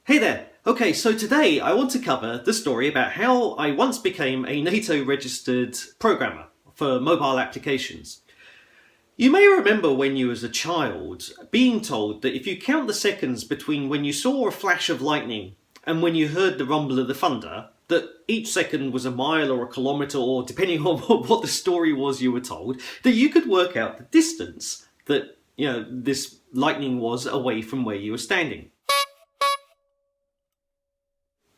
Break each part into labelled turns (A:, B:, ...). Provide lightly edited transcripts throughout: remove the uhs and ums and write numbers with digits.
A: Hey there! Okay, so today I want to cover the story about how I once became a NATO registered programmer for mobile applications. You may remember when you was a child being told that if you count the seconds between when you saw a flash of lightning and when you heard the rumble of the thunder, that each second was a mile or a kilometre, or depending on what the story was you were told, that you could work out the distance that this lightning was away from where you were standing.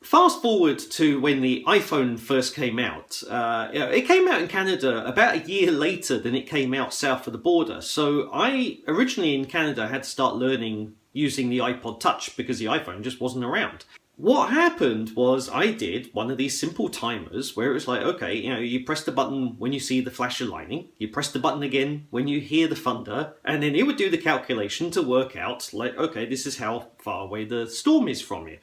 A: Fast forward to when the iPhone first came out. It came out in Canada about a year later than it came out south of the border. So I originally in Canada had to start learning using the iPod Touch because the iPhone just wasn't around. What happened was I did one of these simple timers where it was like, okay, you press the button when you see the flash of lightning, you press the button again when you hear the thunder, and then it would do the calculation to work out, like, okay, this is how far away the storm is from you.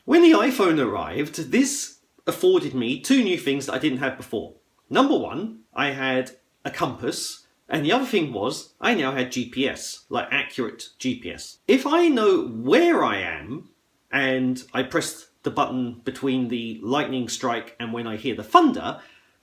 A: When the iPhone arrived, this afforded me two new things that I didn't have before. Number one, I had a compass, and the other thing was I now had GPS, like accurate GPS. If I know where I am, and I press the button between the lightning strike and when I hear the thunder,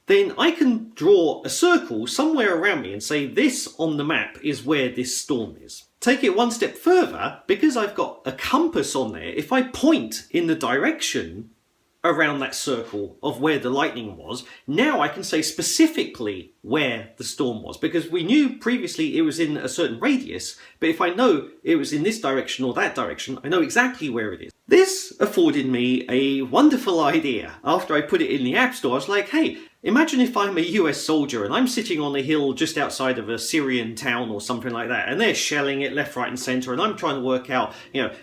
A: then I can draw a circle somewhere around me and say this on the map is where this storm is. Take it one step further, because I've got a compass on there, if I point in the direction around that circle of where the lightning was, now I can say specifically where the storm was, because we knew previously it was in a certain radius, but if I know it was in this direction or that direction, I know exactly where it is. This afforded me a wonderful idea. After I put it in the App Store, I was like, hey, imagine if I'm a US soldier and I'm sitting on a hill just outside of a Syrian town or something like that, and they're shelling it left, right and centre, and I'm trying to work out,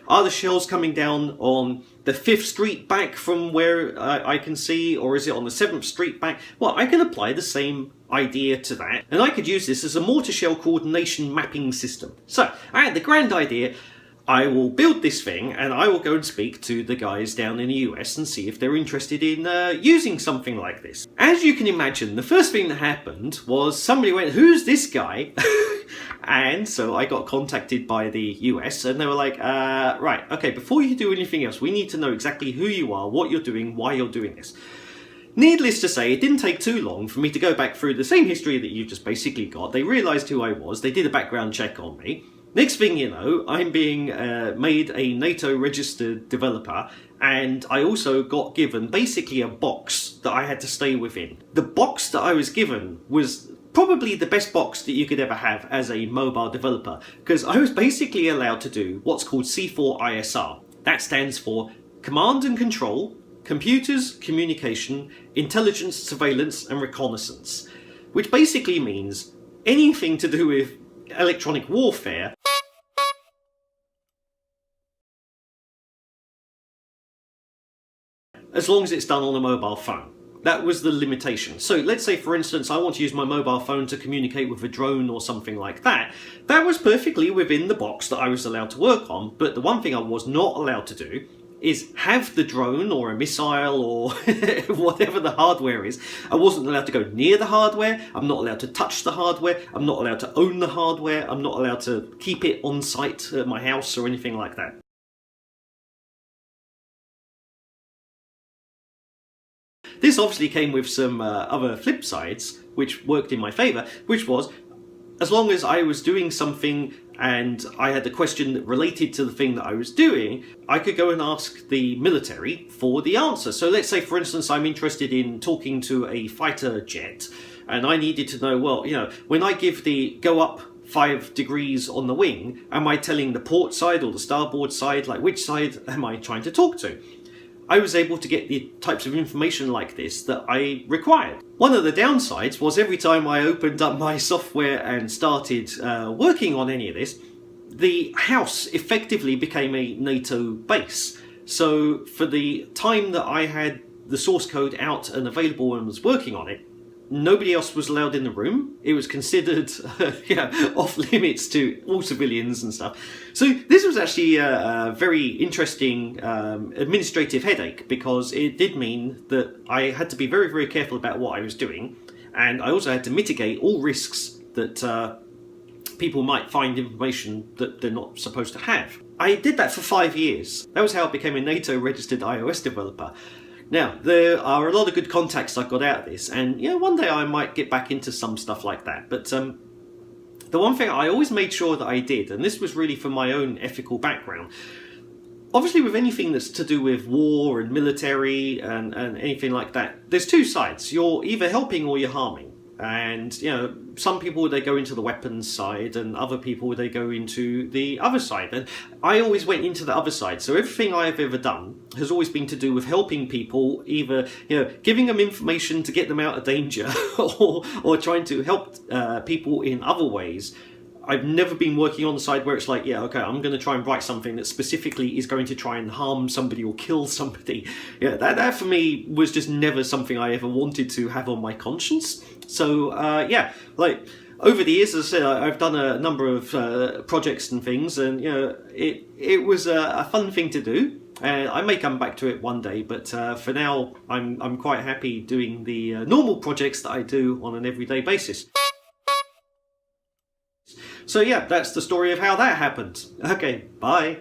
A: are the shells coming down on the 5th Street back from where I can see, or is it on the 7th Street back? Well, I can apply the same idea to that, and I could use this as a mortar shell coordination mapping system. So, I had the grand idea, I will build this thing and I will go and speak to the guys down in the US and see if they're interested in using something like this. As you can imagine, the first thing that happened was somebody went, who's this guy? And so I got contacted by the US and they were like, right, okay, before you do anything else, we need to know exactly who you are, what you're doing, why you're doing this. Needless to say, it didn't take too long for me to go back through the same history that you just basically got. They realised who I was, they did a background check on me. Next thing you know, I'm being made a NATO registered developer, and I also got given basically a box that I had to stay within. The box that I was given was probably the best box that you could ever have as a mobile developer, because I was basically allowed to do what's called C4ISR. That stands for Command and Control, Computers, Communication, Intelligence, Surveillance and Reconnaissance, which basically means anything to do with electronic warfare, as long as it's done on a mobile phone. That was the limitation. So let's say, for instance, I want to use my mobile phone to communicate with a drone or something like that. That was perfectly within the box that I was allowed to work on, but the one thing I was not allowed to do is have the drone or a missile or whatever the hardware is. I wasn't allowed to go near the hardware, I'm not allowed to touch the hardware, I'm not allowed to own the hardware, I'm not allowed to keep it on site at my house or anything like that. This obviously came with some other flip sides, which worked in my favour, which was, as long as I was doing something and I had the question that related to the thing that I was doing, I could go and ask the military for the answer. So let's say, for instance, I'm interested in talking to a fighter jet, and I needed to know, well, when I give the go up 5 degrees on the wing, am I telling the port side or the starboard side? Like, which side am I trying to talk to? I was able to get the types of information like this that I required. One of the downsides was every time I opened up my software and started working on any of this, the house effectively became a NATO base. So for the time that I had the source code out and available and was working on it, nobody else was allowed in the room. It was considered off limits to all civilians and stuff. So this was actually a very interesting administrative headache, because it did mean that I had to be very, very careful about what I was doing. And I also had to mitigate all risks that people might find information that they're not supposed to have. I did that for 5 years. That was how I became a NATO registered iOS developer. Now, there are a lot of good contacts I got out of this, and one day I might get back into some stuff like that. But the one thing I always made sure that I did, and this was really from my own ethical background, obviously with anything that's to do with war and military and anything like that, there's two sides. You're either helping or you're harming. And, some people, they go into the weapons side, and other people, they go into the other side. And I always went into the other side. So everything I've ever done has always been to do with helping people, either, giving them information to get them out of danger or trying to help people in other ways. I've never been working on the side where it's like, okay, I'm going to try and write something that specifically is going to try and harm somebody or kill somebody. That for me was just never something I ever wanted to have on my conscience. So, over the years, as I said, I've done a number of projects and things, and, it was a fun thing to do. And I may come back to it one day, but for now, I'm quite happy doing the normal projects that I do on an everyday basis. So that's the story of how that happened. Okay, bye.